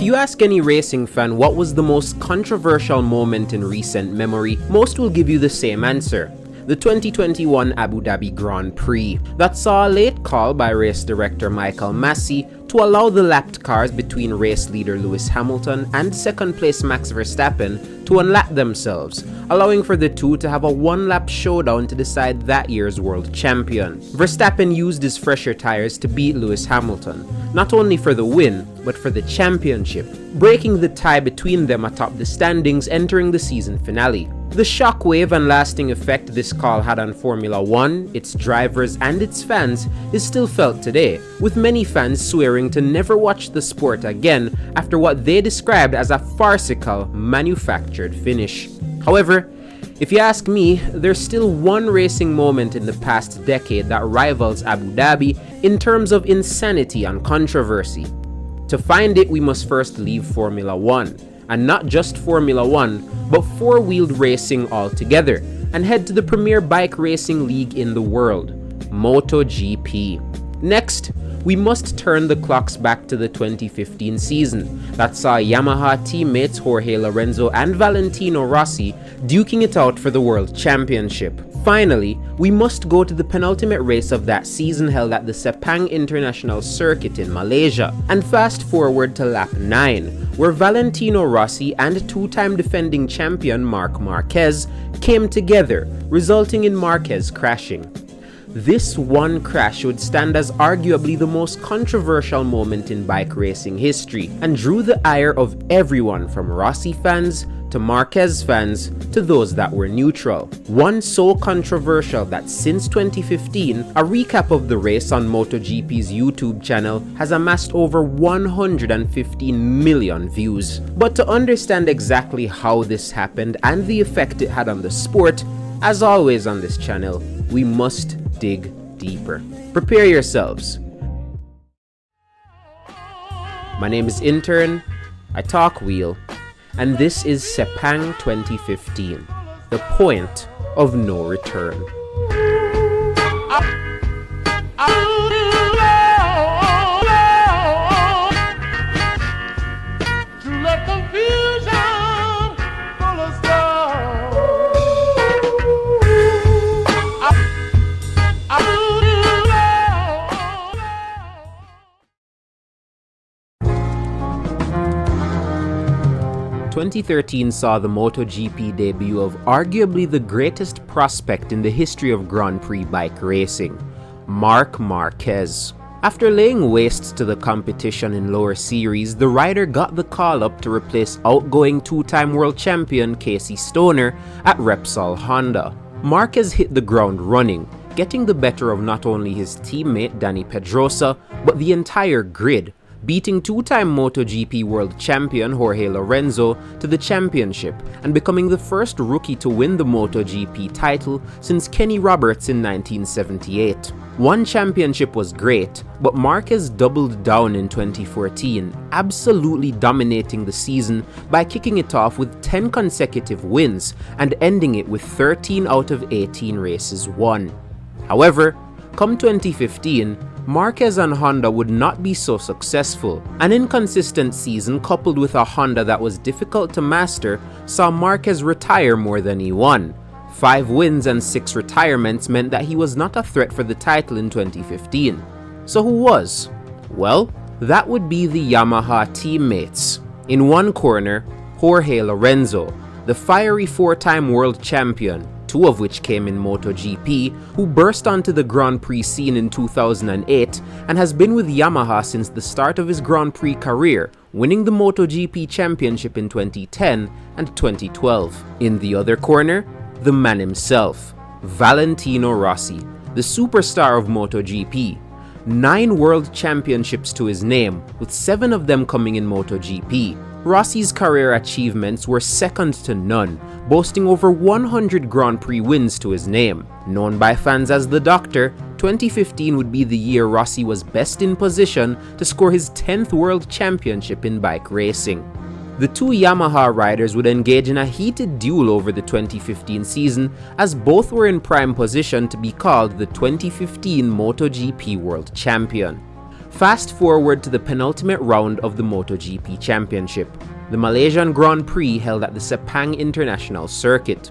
you ask any racing fan what was the most controversial moment in recent memory, most will give you the same answer. The 2021 Abu Dhabi Grand Prix that saw a late call by race director Michael Massey to allow the lapped cars between race leader Lewis Hamilton and second place Max Verstappen to unlap themselves, allowing for the two to have a one-lap showdown to decide that year's world champion. Verstappen used his fresher tires to beat Lewis Hamilton, not only for the win, but for the championship, breaking the tie between them atop the standings entering the season finale. The shockwave and lasting effect this call had on Formula 1, its drivers, and its fans is still felt today, with many fans swearing to never watch the sport again after what they described as a farcical, manufactured finish. However, if you ask me, there's still one racing moment in the past decade that rivals Abu Dhabi in terms of insanity and controversy. To find it, we must first leave Formula 1. And not just Formula 1, but four-wheeled racing altogether, and head to the premier bike racing league in the world, MotoGP. Next, we must turn the clocks back to the 2015 season that saw Yamaha teammates Jorge Lorenzo and Valentino Rossi duking it out for the World Championship. Finally, we must go to the penultimate race of that season held at the Sepang International Circuit in Malaysia, and fast forward to lap 9, where Valentino Rossi and two-time defending champion Marc Marquez came together, resulting in Marquez crashing. This one crash would stand as arguably the most controversial moment in bike racing history, and drew the ire of everyone from Rossi fans to Marquez fans to those that were neutral. One so controversial that since 2015, a recap of the race on MotoGP's YouTube channel has amassed over 115 million views. But to understand exactly how this happened and the effect it had on the sport, as always on this channel, we must dig deeper. Prepare yourselves. My name is Intern, I talk wheel, and this is Sepang 2015, the point of no return. Twenty 2013 saw the MotoGP debut of arguably the greatest prospect in the history of Grand Prix bike racing, Marc Marquez. After laying waste to the competition in lower series, the rider got the call up to replace outgoing two-time world champion Casey Stoner at Repsol Honda. Marquez hit the ground running, getting the better of not only his teammate Dani Pedrosa, but the entire grid, beating two-time MotoGP world champion Jorge Lorenzo to the championship and becoming the first rookie to win the MotoGP title since Kenny Roberts in 1978. One championship was great, but Marquez doubled down in 2014, absolutely dominating the season by kicking it off with 10 consecutive wins and ending it with 13 out of 18 races won. However, come 2015, Marquez and Honda would not be so successful. An inconsistent season coupled with a Honda that was difficult to master saw Marquez retire more than he won. 5 wins and 6 retirements meant that he was not a threat for the title in 2015. So who was? Well, that would be the Yamaha teammates. In one corner, Jorge Lorenzo, the fiery 4-time world champion, 2 of which came in MotoGP, who burst onto the Grand Prix scene in 2008 and has been with Yamaha since the start of his Grand Prix career, winning the MotoGP championship in 2010 and 2012. In the other corner, the man himself, Valentino Rossi, the superstar of MotoGP. 9 world championships to his name, with 7 of them coming in MotoGP. Rossi's career achievements were second to none, boasting over 100 Grand Prix wins to his name. Known by fans as the Doctor, 2015 would be the year Rossi was best in position to score his 10th world championship in bike racing. The 2 Yamaha riders would engage in a heated duel over the 2015 season, as both were in prime position to be called the 2015 MotoGP World Champion. Fast forward to the penultimate round of the MotoGP Championship, the Malaysian Grand Prix held at the Sepang International Circuit.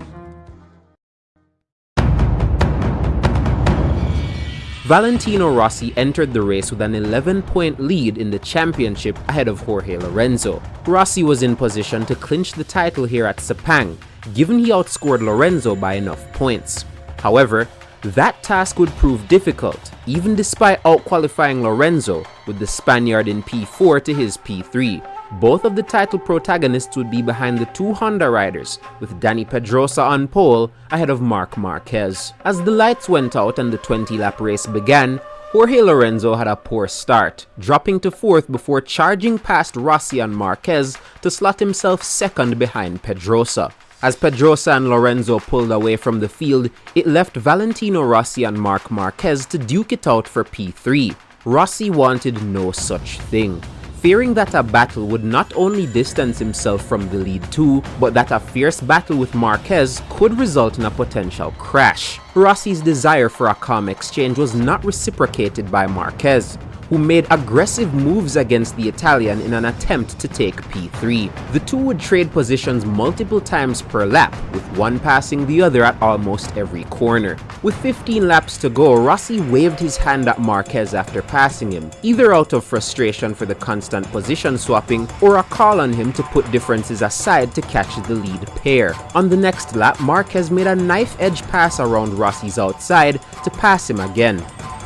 Valentino Rossi entered the race with an 11-point lead in the championship ahead of Jorge Lorenzo. Rossi was in position to clinch the title here at Sepang, given he outscored Lorenzo by enough points. However, that task would prove difficult, even despite outqualifying Lorenzo with the Spaniard in P4 to his P3. Both of the title protagonists would be behind the two Honda riders, with Dani Pedrosa on pole ahead of Marc Marquez. As the lights went out and the 20-lap race began, Jorge Lorenzo had a poor start, dropping to 4th before charging past Rossi and Marquez to slot himself 2nd behind Pedrosa. As Pedrosa and Lorenzo pulled away from the field, it left Valentino Rossi and Marc Marquez to duke it out for P3. Rossi wanted no such thing, fearing that a battle would not only distance himself from the lead too, but that a fierce battle with Marquez could result in a potential crash. Rossi's desire for a calm exchange was not reciprocated by Marquez, who made aggressive moves against the Italian in an attempt to take P3. The two would trade positions multiple times per lap, with one passing the other at almost every corner. With 15 laps to go, Rossi waved his hand at Marquez after passing him, either out of frustration for the constant position swapping or a call on him to put differences aside to catch the lead pair. On the next lap, Marquez made a knife-edge pass around Rossi's outside to pass him again.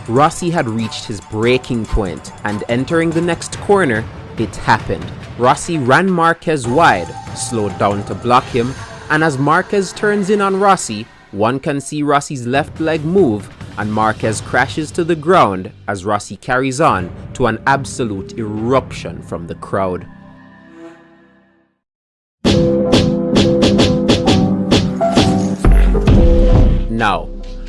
Rossi had reached his breaking point, and entering the next corner, it happened. Rossi ran Marquez wide, slowed down to block him, and as Marquez turns in on Rossi, one can see Rossi's left leg move, and Marquez crashes to the ground as Rossi carries on to an absolute eruption from the crowd. Now,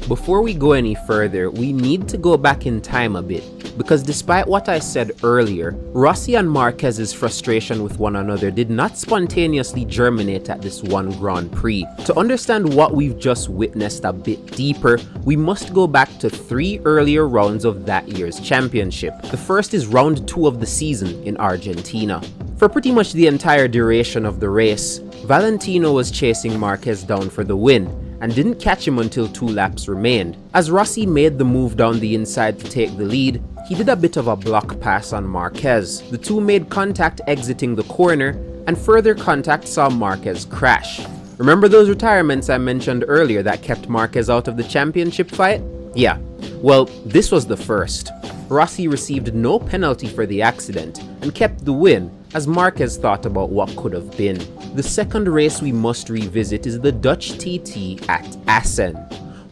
before we go any further, we need to go back in time a bit, because despite what I said earlier, Rossi and Marquez's frustration with one another did not spontaneously germinate at this one Grand Prix. To understand what we've just witnessed a bit deeper, we must go back to 3 earlier rounds of that year's championship. The first is round 2 of the season in Argentina. For pretty much the entire duration of the race, Valentino was chasing Marquez down for the win, and didn't catch him until 2 laps remained. As Rossi made the move down the inside to take the lead, he did a bit of a block pass on Marquez. The two made contact exiting the corner, and further contact saw Marquez crash. Remember those retirements I mentioned earlier that kept Marquez out of the championship fight? Yeah, well, this was the first. Rossi received no penalty for the accident and kept the win as Marquez thought about what could have been. The second race we must revisit is the Dutch TT at Assen.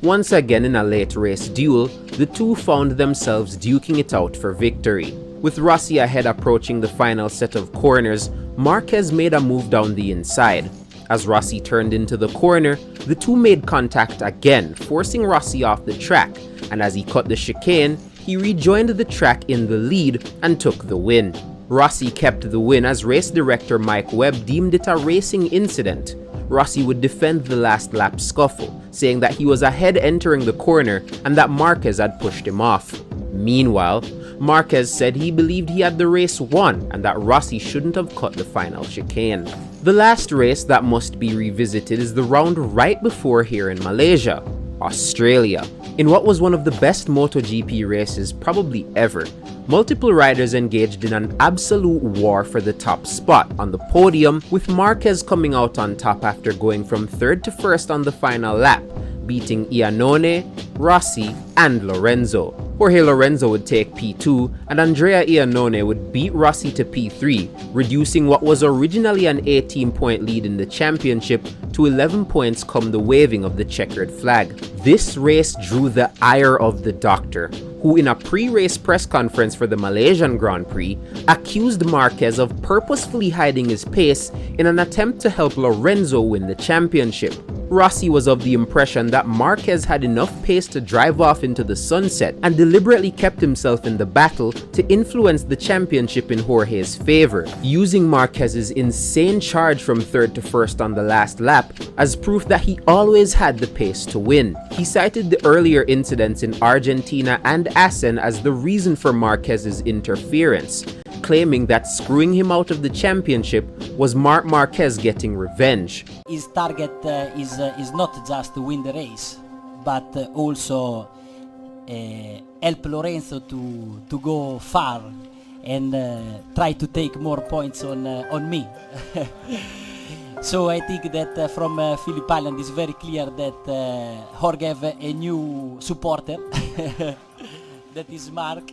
Once again in a late race duel, the two found themselves duking it out for victory. With Rossi ahead approaching the final set of corners, Marquez made a move down the inside. As Rossi turned into the corner, the two made contact again, forcing Rossi off the track, and as he cut the chicane, he rejoined the track in the lead and took the win. Rossi kept the win as race director Mike Webb deemed it a racing incident. Rossi would defend the last lap scuffle, saying that he was ahead entering the corner and that Marquez had pushed him off. Meanwhile, Marquez said he believed he had the race won and that Rossi shouldn't have cut the final chicane. The last race that must be revisited is the round right before here in Malaysia, Australia. In what was one of the best MotoGP races probably ever, multiple riders engaged in an absolute war for the top spot on the podium, with Marquez coming out on top after going from 3rd to 1st on the final lap, beating Iannone, Rossi, and Lorenzo. Jorge Lorenzo would take P2, and Andrea Iannone would beat Rossi to P3, reducing what was originally an 18-point lead in the championship to 11 points come the waving of the checkered flag. This race drew the ire of the doctor, who in a pre-race press conference for the Malaysian Grand Prix, accused Marquez of purposefully hiding his pace in an attempt to help Lorenzo win the championship. Rossi was of the impression that Marquez had enough pace to drive off into the sunset and deliberately kept himself in the battle to influence the championship in Jorge's favor, using Marquez's insane charge from third to first on the last lap as proof that he always had the pace to win. He cited the earlier incidents in Argentina and Assen as the reason for Marquez's interference, claiming that screwing him out of the championship was Marc Marquez getting revenge. His target is not just to win the race, but also help Lorenzo to go far and try to take more points on me. So I think that from Phillip Island it's very clear that Jorge have a new supporter, that is Marc.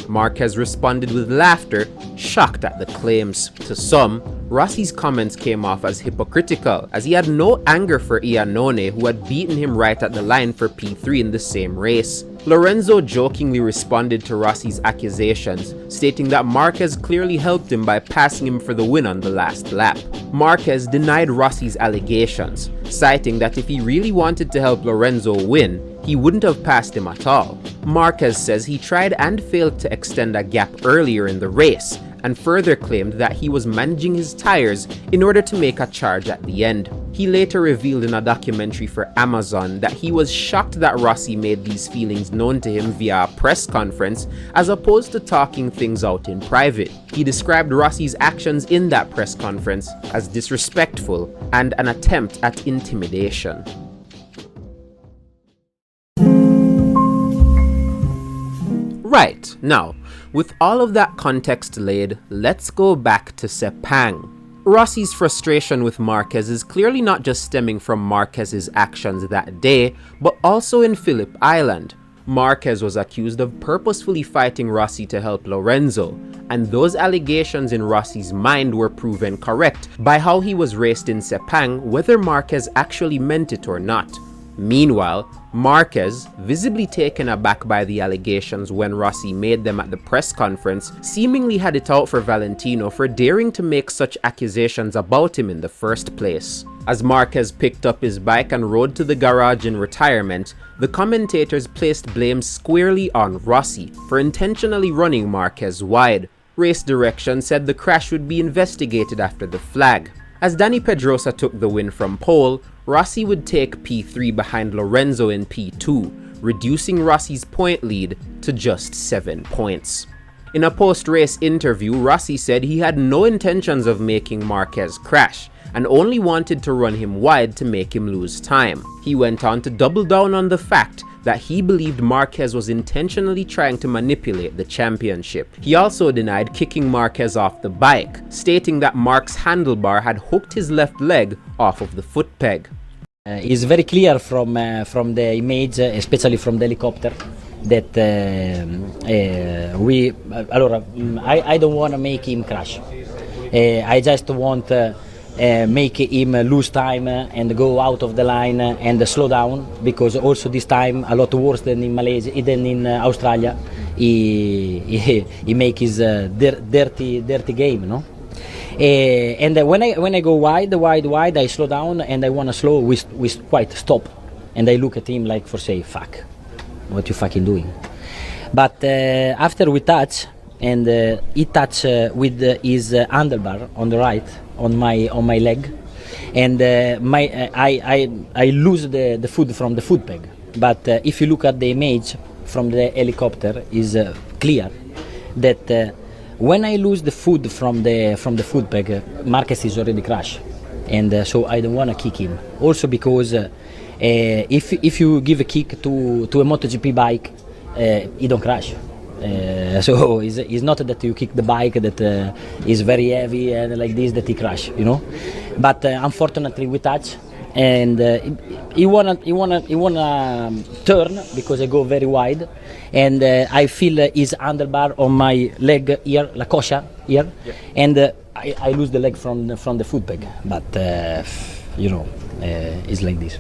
Marquez responded with laughter, shocked at the claims. To some, Rossi's comments came off as hypocritical, as he had no anger for Iannone, who had beaten him right at the line for P3 in the same race. Lorenzo jokingly responded to Rossi's accusations, stating that Marquez clearly helped him by passing him for the win on the last lap. Marquez denied Rossi's allegations, citing that if he really wanted to help Lorenzo win, he wouldn't have passed him at all. Marquez says he tried and failed to extend a gap earlier in the race, and further claimed that he was managing his tires in order to make a charge at the end. He later revealed in a documentary for Amazon that he was shocked that Rossi made these feelings known to him via a press conference as opposed to talking things out in private. He described Rossi's actions in that press conference as disrespectful and an attempt at intimidation. Right, now, with all of that context laid, let's go back to Sepang. Rossi's frustration with Marquez is clearly not just stemming from Marquez's actions that day, but also in Phillip Island. Marquez was accused of purposefully fighting Rossi to help Lorenzo, and those allegations in Rossi's mind were proven correct by how he was raced in Sepang, whether Marquez actually meant it or not. Meanwhile, Marquez, visibly taken aback by the allegations when Rossi made them at the press conference, seemingly had it out for Valentino for daring to make such accusations about him in the first place. As Marquez picked up his bike and rode to the garage in retirement, the commentators placed blame squarely on Rossi for intentionally running Marquez wide. Race Direction said the crash would be investigated after the flag. As Dani Pedrosa took the win from pole, Rossi would take P3 behind Lorenzo in P2, reducing Rossi's point lead to just 7 points. In a post-race interview, Rossi said he had no intentions of making Marquez crash, and only wanted to run him wide to make him lose time. He went on to double down on the fact that he believed Marquez was intentionally trying to manipulate the championship. He also denied kicking Marquez off the bike, stating that Marc's handlebar had hooked his left leg off of the foot peg. It's very clear from the image, especially from the helicopter, that I don't want to make him crash. I just want make him lose time and go out of the line and slow down, because also this time a lot worse than in Malaysia, than in Australia, he make his dirty game, no? And when I go wide, I slow down and I want to slow. We quite stop, and I look at him like for say, "Fuck, what you fucking doing?" But after we touch, and he touch with his handlebar on the right on my leg, and I lose the foot from the foot peg. But if you look at the image from the helicopter, is clear that when I lose the foot from the foot peg, Marquez is already crashed, and so I don't want to kick him. Also because if you give a kick to a MotoGP bike, he don't crash. So it's not that you kick the bike that is very heavy and like this that he crash, you know. But unfortunately we touch, and he wanna turn because I go very wide, and I feel his handlebar on my leg here, la coscia here, yeah. And I lose the leg from the foot peg. But it's like this.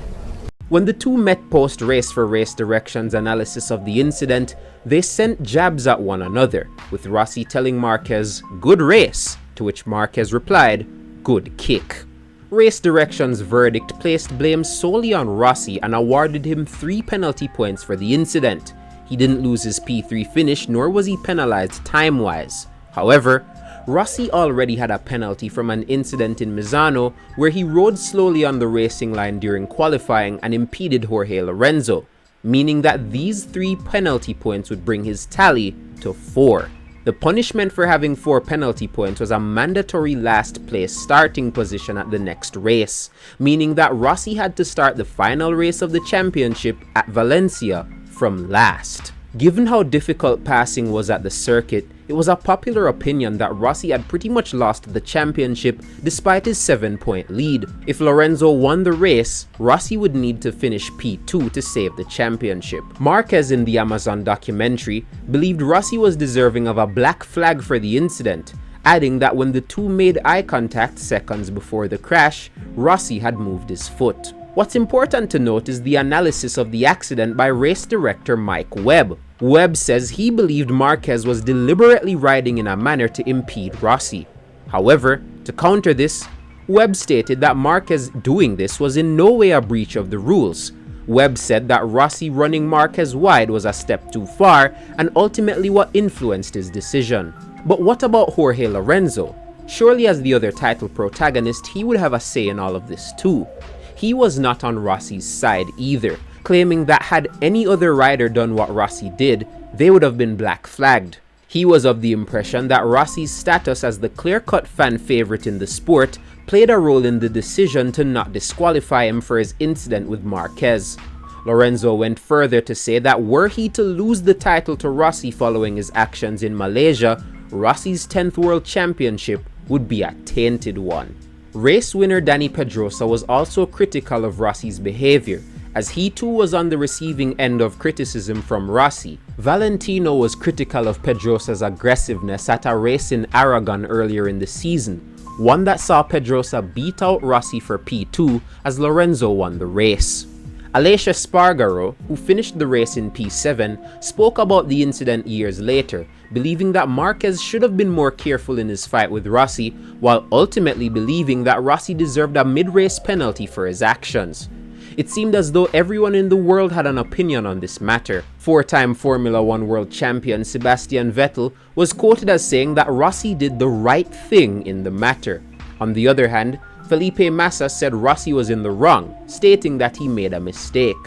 When the two met post-race for Race Direction's analysis of the incident, they sent jabs at one another, with Rossi telling Marquez, "Good race," to which Marquez replied, "Good kick." Race Direction's verdict placed blame solely on Rossi and awarded him 3 penalty points for the incident. He didn't lose his P3 finish, nor was he penalized time-wise. However, Rossi already had a penalty from an incident in Misano where he rode slowly on the racing line during qualifying and impeded Jorge Lorenzo, meaning that these 3 penalty points would bring his tally to 4. The punishment for having 4 penalty points was a mandatory last place starting position at the next race, meaning that Rossi had to start the final race of the championship at Valencia from last. Given how difficult passing was at the circuit, it was a popular opinion that Rossi had pretty much lost the championship despite his 7-point lead. If Lorenzo won the race, Rossi would need to finish P2 to save the championship. Marquez in the Amazon documentary believed Rossi was deserving of a black flag for the incident, adding that when the two made eye contact seconds before the crash, Rossi had moved his foot. What's important to note is the analysis of the accident by race director Mike Webb. Webb says he believed Marquez was deliberately riding in a manner to impede Rossi. However, to counter this, Webb stated that Marquez doing this was in no way a breach of the rules. Webb said that Rossi running Marquez wide was a step too far and ultimately what influenced his decision. But what about Jorge Lorenzo? Surely as the other title protagonist, he would have a say in all of this too. He was not on Rossi's side either, claiming that had any other rider done what Rossi did, they would have been black flagged. He was of the impression that Rossi's status as the clear-cut fan favorite in the sport played a role in the decision to not disqualify him for his incident with Marquez. Lorenzo went further to say that were he to lose the title to Rossi following his actions in Malaysia, Rossi's 10th World Championship would be a tainted one. Race winner Dani Pedrosa was also critical of Rossi's behavior, as he too was on the receiving end of criticism from Rossi. Valentino was critical of Pedrosa's aggressiveness at a race in Aragon earlier in the season, one that saw Pedrosa beat out Rossi for P2 as Lorenzo won the race. Aleix Espargaro, who finished the race in P7, spoke about the incident years later, believing that Marquez should have been more careful in his fight with Rossi, while ultimately believing that Rossi deserved a mid-race penalty for his actions. It seemed as though everyone in the world had an opinion on this matter. 4-time Formula 1 world champion Sebastian Vettel was quoted as saying that Rossi did the right thing in the matter. On the other hand, Felipe Massa said Rossi was in the wrong, stating that he made a mistake.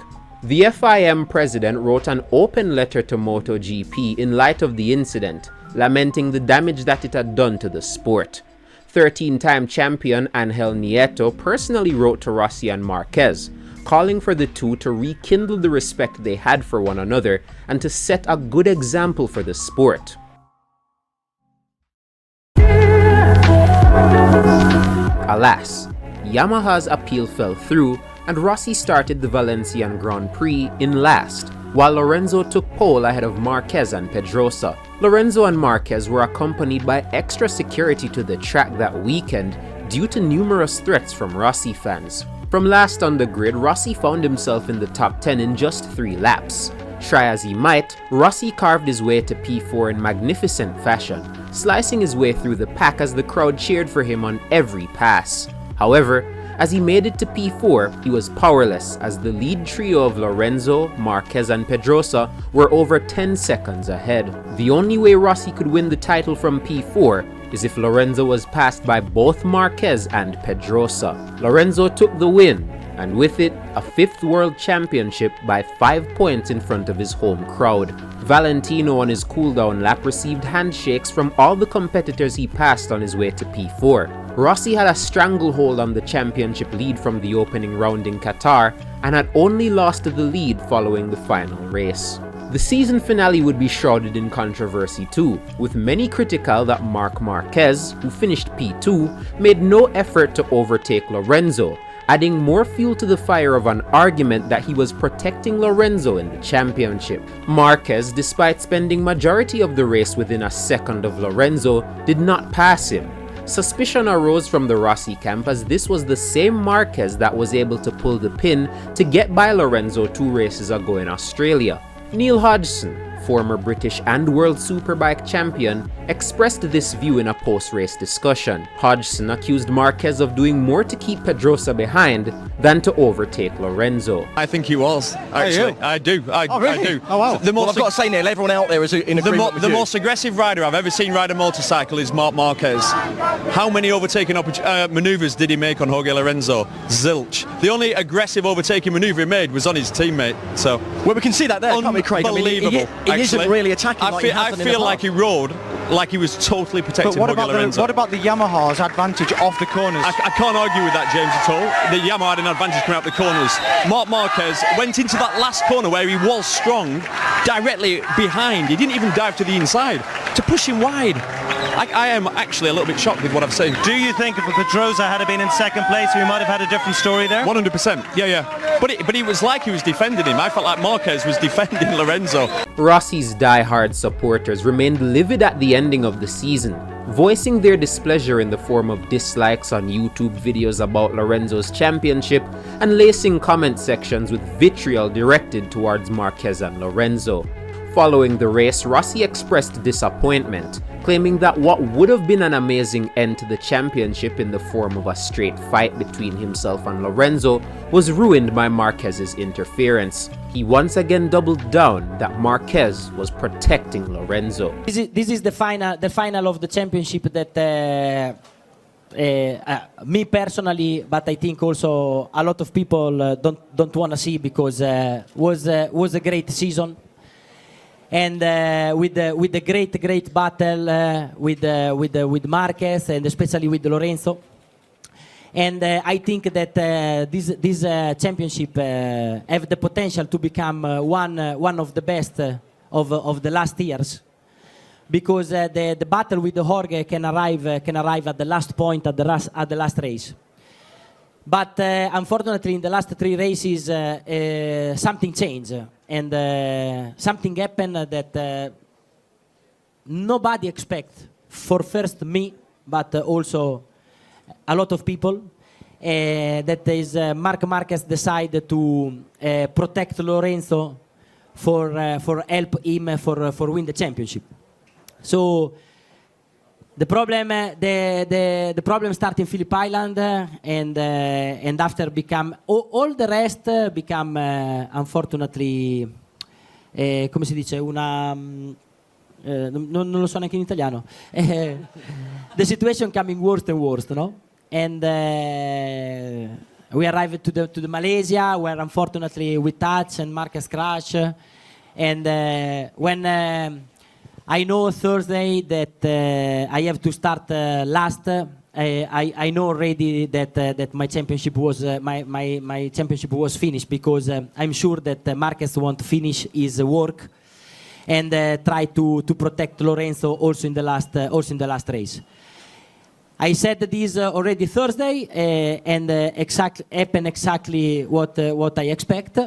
The FIM president wrote an open letter to MotoGP in light of the incident, lamenting the damage that it had done to the sport. 13-time champion Angel Nieto personally wrote to Rossi and Marquez, calling for the two to rekindle the respect they had for one another and to set a good example for the sport. Alas, Yamaha's appeal fell through and Rossi started the Valencian Grand Prix in last, while Lorenzo took pole ahead of Marquez and Pedrosa. Lorenzo and Marquez were accompanied by extra security to the track that weekend due to numerous threats from Rossi fans. From last on the grid, Rossi found himself in the top 10 in just 3 laps. Try as he might, Rossi carved his way to P4 in magnificent fashion, slicing his way through the pack as the crowd cheered for him on every pass. However, as he made it to P4, he was powerless as the lead trio of Lorenzo, Marquez and Pedrosa were over 10 seconds ahead. The only way Rossi could win the title from P4 is if Lorenzo was passed by both Marquez and Pedrosa. Lorenzo took the win, and with it, a 5th World Championship by 5 points in front of his home crowd. Valentino on his cooldown lap received handshakes from all the competitors he passed on his way to P4. Rossi had a stranglehold on the championship lead from the opening round in Qatar and had only lost the lead following the final race. The season finale would be shrouded in controversy too, with many critical that Marc Marquez, who finished P2, made no effort to overtake Lorenzo, adding more fuel to the fire of an argument that he was protecting Lorenzo in the championship. Marquez, despite spending majority of the race within a second of Lorenzo, did not pass him. Suspicion arose from the Rossi camp as this was the same Marquez that was able to pull the pin to get by Lorenzo 2 races ago in Australia. Neil Hodgson, former British and World Superbike champion, expressed this view in a post-race discussion. Hodgson accused Marquez of doing more to keep Pedrosa behind than to overtake Lorenzo. I think he was, actually. I do. Oh, really? I do. Oh, wow. Well, I've got to say, Neil, everyone out there is in agreement with the you. most aggressive rider I've ever seen ride a motorcycle is Marc Marquez. How many overtaking manoeuvres did he make on Jorge Lorenzo? Zilch. The only aggressive overtaking manoeuvre he made was on his teammate. So, well, we can see that there, can't we, Craig? I mean, unbelievable. he isn't really attacking like he has I done in the feel like past. he rode like he was totally protecting But Jorge Lorenzo. what about the Yamaha's advantage off the corners? I can't argue with that, James, at all. The Yamaha had an advantage coming out the corners. Marc Marquez went into that last corner where he was strong, directly behind. He didn't even dive to the inside to push him wide. I am actually a little bit shocked with what I've seen. Do you think if Pedrosa had been in second place, we might have had a different story there? 100%, yeah. But it was like he was defending him. I felt like Marquez was defending Lorenzo. Rossi's die-hard supporters remained livid at the ending of the season, voicing their displeasure in the form of dislikes on YouTube videos about Lorenzo's championship and lacing comment sections with vitriol directed towards Marquez and Lorenzo. Following the race, Rossi expressed disappointment, claiming that what would have been an amazing end to the championship in the form of a straight fight between himself and Lorenzo was ruined by Marquez's interference. He once again doubled down that Marquez was protecting Lorenzo. This is the final of the championship that me personally, but I think also a lot of people don't want to see, because was a great season. And with the great battle with Marquez, and especially with Lorenzo, and I think that this championship have the potential to become one of the best of the last years, because the battle with Jorge can arrive at the last point at the last race. But unfortunately, in the last 3 races, something changed, and something happened that nobody expect. For first me, but also a lot of people. That is, Marc Marquez decided to protect Lorenzo for help him for win the championship. So. The problem started in Phillip Island, and after become all the rest become unfortunately come si dice una non lo so neanche in italiano. The situation coming worse and worse, no? And we arrived to the Malaysia, where unfortunately we touch and Marquez crash, and when I know Thursday that I have to start last. I know already that my championship was my championship was finished, because I'm sure that Marquez want to finish his work and try to protect Lorenzo also in the last race. I said this already Thursday, and happened exactly what I expect.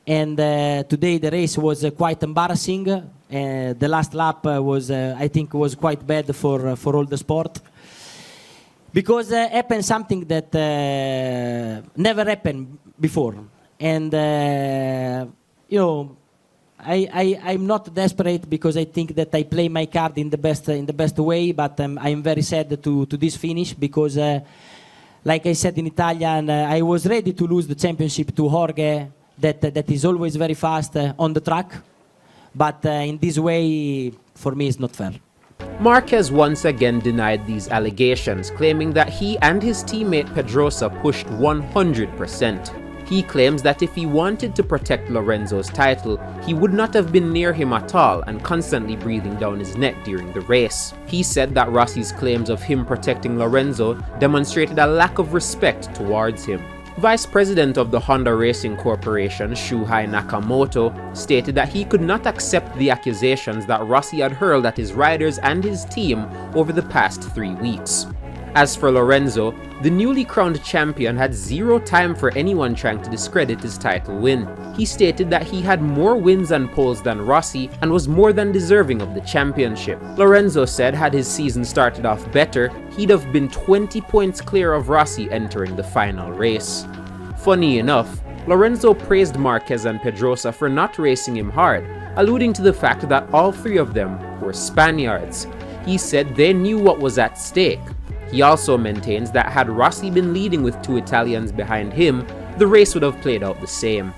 And today the race was quite embarrassing. The last lap was, I think, was quite bad for all the sport, because happened something that never happened before. And you know, I'm not desperate, because I think that I play my card in the best way. But I'm very sad to this finish, because, like I said in Italian, I was ready to lose the championship to Jorge, that is always very fast on the track. But in this way, for me, it's not fair. Marquez once again denied these allegations, claiming that he and his teammate Pedrosa pushed 100%. He claims that if he wanted to protect Lorenzo's title, he would not have been near him at all and constantly breathing down his neck during the race. He said that Rossi's claims of him protecting Lorenzo demonstrated a lack of respect towards him. Vice President of the Honda Racing Corporation, Shuhei Nakamoto, stated that he could not accept the accusations that Rossi had hurled at his riders and his team over the past 3 weeks. As for Lorenzo, the newly crowned champion had zero time for anyone trying to discredit his title win. He stated that he had more wins and poles than Rossi and was more than deserving of the championship. Lorenzo said had his season started off better, he'd have been 20 points clear of Rossi entering the final race. Funny enough, Lorenzo praised Marquez and Pedrosa for not racing him hard, alluding to the fact that all three of them were Spaniards. He said they knew what was at stake. He also maintains that had Rossi been leading with two Italians behind him, the race would have played out the same.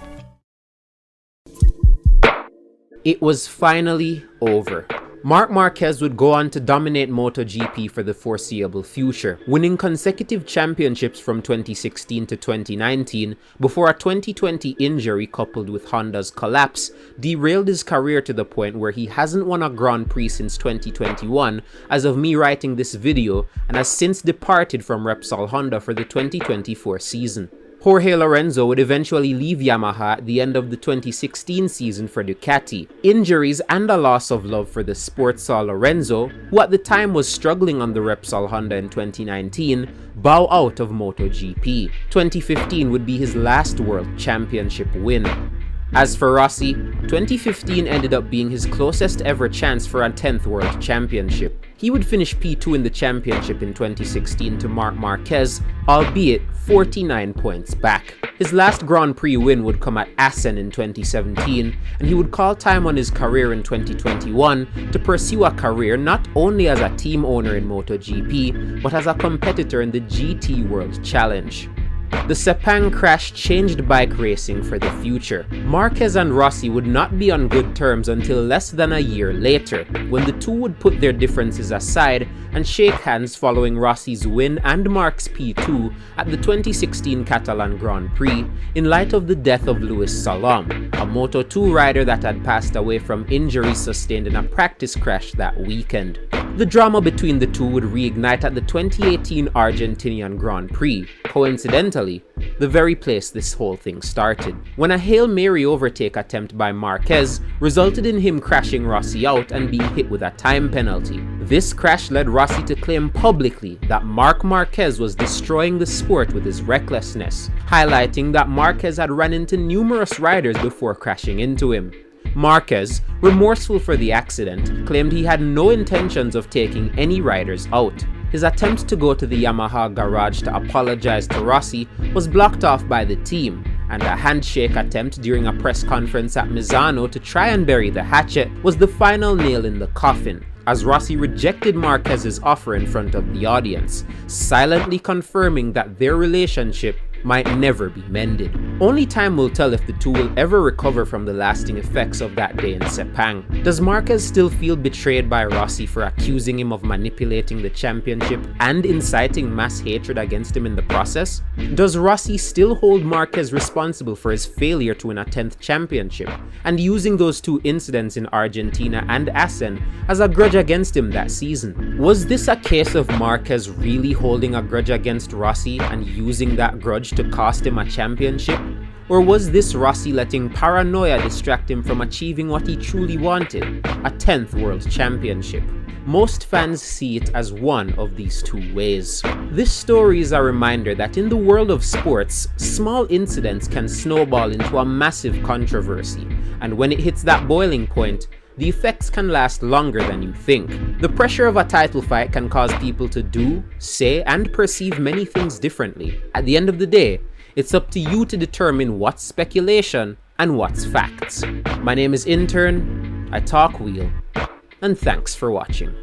It was finally over. Marc Marquez would go on to dominate MotoGP for the foreseeable future, winning consecutive championships from 2016 to 2019 before a 2020 injury coupled with Honda's collapse derailed his career to the point where he hasn't won a Grand Prix since 2021 as of me writing this video, and has since departed from Repsol Honda for the 2024 season. Jorge Lorenzo would eventually leave Yamaha at the end of the 2016 season for Ducati. Injuries and a loss of love for the sport saw Lorenzo, who at the time was struggling on the Repsol Honda in 2019, bow out of MotoGP. 2015 would be his last World Championship win. As for Rossi, 2015 ended up being his closest ever chance for a 10th World Championship. He would finish P2 in the championship in 2016 to Marc Marquez, albeit 49 points back. His last Grand Prix win would come at Assen in 2017, and he would call time on his career in 2021 to pursue a career not only as a team owner in MotoGP, but as a competitor in the GT World Challenge. The Sepang crash changed bike racing for the future. Marquez and Rossi would not be on good terms until less than a year later, when the two would put their differences aside and shake hands following Rossi's win and Marc's P2 at the 2016 Catalan Grand Prix in light of the death of Luis Salom, a Moto2 rider that had passed away from injuries sustained in a practice crash that weekend. The drama between the two would reignite at the 2018 Argentinian Grand Prix, coincidentally, the very place this whole thing started, when a Hail Mary overtake attempt by Marquez resulted in him crashing Rossi out and being hit with a time penalty. This crash led Rossi to claim publicly that Marc Marquez was destroying the sport with his recklessness, highlighting that Marquez had run into numerous riders before crashing into him. Marquez, remorseful for the accident, claimed he had no intentions of taking any riders out. His attempt to go to the Yamaha garage to apologize to Rossi was blocked off by the team, and a handshake attempt during a press conference at Misano to try and bury the hatchet was the final nail in the coffin, as Rossi rejected Marquez's offer in front of the audience, silently confirming that their relationship might never be mended. Only time will tell if the two will ever recover from the lasting effects of that day in Sepang. Does Marquez still feel betrayed by Rossi for accusing him of manipulating the championship and inciting mass hatred against him in the process? Does Rossi still hold Marquez responsible for his failure to win a 10th championship, and using those two incidents in Argentina and Assen as a grudge against him that season? Was this a case of Marquez really holding a grudge against Rossi and using that grudge to cost him a championship? Or was this Rossi letting paranoia distract him from achieving what he truly wanted, a 10th World Championship? Most fans see it as one of these two ways. This story is a reminder that in the world of sports, small incidents can snowball into a massive controversy, and when it hits that boiling point, the effects can last longer than you think. The pressure of a title fight can cause people to do, say, and perceive many things differently. At the end of the day, it's up to you to determine what's speculation and what's facts. My name is Intern, I talk wheel, and thanks for watching.